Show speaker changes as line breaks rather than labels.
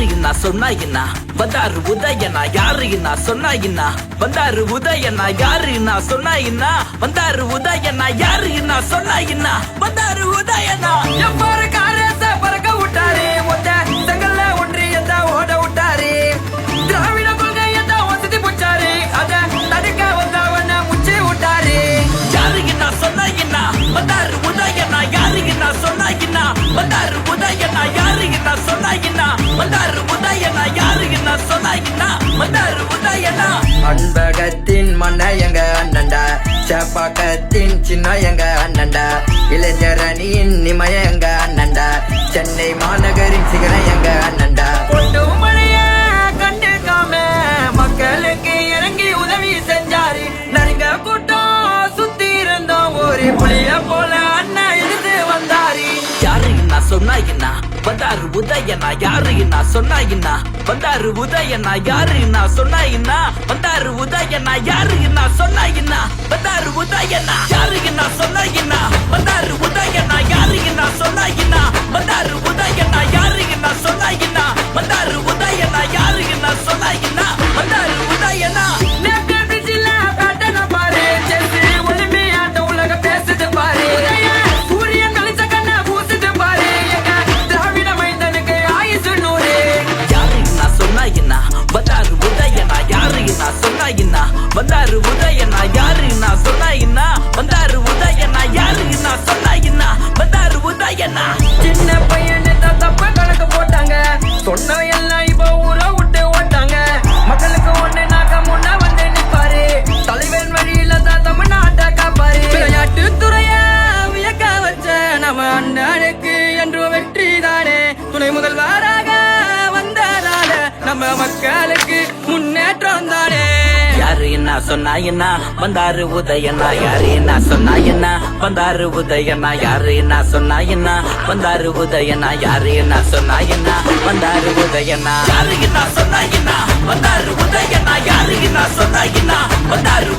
யாருன்னா சொன்னா என்ன வந்தாரு உதயனா யாருன்னா சொன்னா என்ன வந்தாரு உதயனா யாருன்னா சொன்னா என்ன வந்தாரு உதயனா யாருன்னா சொன்னா என்ன வந்தாரு உதயனா எவ்வாறு காரத்தை பறக்க விட்டாரு ஒத்த செங்கல்ல ஒன்றியத்த ஓட விட்டாரு திராவிட கொள்கையத்த வசதி போச்சாரு அத தடுக்க வந்தவன முச்சி விட்டாரு யாருன்னா சொன்னா என்ன வந்தாரு உதயனா யாருன்னா சொன்னா என்ன வந்தாரு உதயனா யாருன்னா சொன்னா என்ன வந்தாரு உதயனா யாருன்னா சொன்னா என்ன வந்தாரு உதயனா
அன்பகத்தின் மன்ன எங்க அண்ணன்டா சேப்பாக்கத்தின் சின்ன எங்க அண்ணன்டா இளைஞர் அணியின் நிமய எங்க அண்ணன்டா சென்னை மாநகரின் சிகரம் எங்க அண்ணன்டா
மழைய கண்டுக்காம மக்களுக்கு இறங்கி உதவி செஞ்சாரு நரிங்க கூட்டம் சுத்தி இருந்தோம் ஒரு புளிய போல அண்ணா எழுந்து வந்தாரு யாருன்னா சொன்னா என்ன வந்தாரு உதயனா யாருன்னா சொன்னா என்ன வந்தாரு உதயனா யாருன்னா சொன்னா என்ன வந்தாரு உதயனா யாருன்னா சொன்னா என்ன வந்தாரு உதயனா யாருன்னா சொன்னா என்ன வந்தாரு உதயனா யாருன்னா சொன்னா என்ன வந்தாரு உதயனா யாருன்னா சொன்னா என்ன வந்தாரு உதயனா யாருன்னா சொன்னா என்ன வந்தாரு உதயனா வந்தாரு உதயனா யாருன்னா சொன்னா என்ன வந்தாரு உதயனா யாருன்னா சொன்னா என்ன வந்தாரு உதயனா சின்ன பையனு தப்ப கணக்கு போட்டாங்க சொன்ன எல்லாம் இப்ப ஊர விட்டு ஓட்டாங்க மக்களுக்கு ஒண்ணு நாக்க முன்ன வந்து நிப்பாரு தலைவன் வழியில தான் தமிழ்நாட்டை காப்பாரு விளையாட்டு துறைய வியக்க வச்ச நம்ம அண்ணனுக்கு என்றும் வெற்றி தானே துணை முதல்வராக வந்ததால நம்ம மக்களுக்கு முன்னேற்றம் தானே யாரு என்ன சொன்னா என்ன வந்தாரு உதயனா யாரு என்ன சொன்னா என்ன வந்தாரு உதயனா யாரு என்ன சொன்னா என்ன வந்தாரு உதயனா யாரு என்ன சொன்னா என்ன வந்தாரு உதயனா யாரு என்ன சொன்னா என்ன வந்தாரு உதயனா யாரு என்ன சொன்னா என்ன வந்தாரு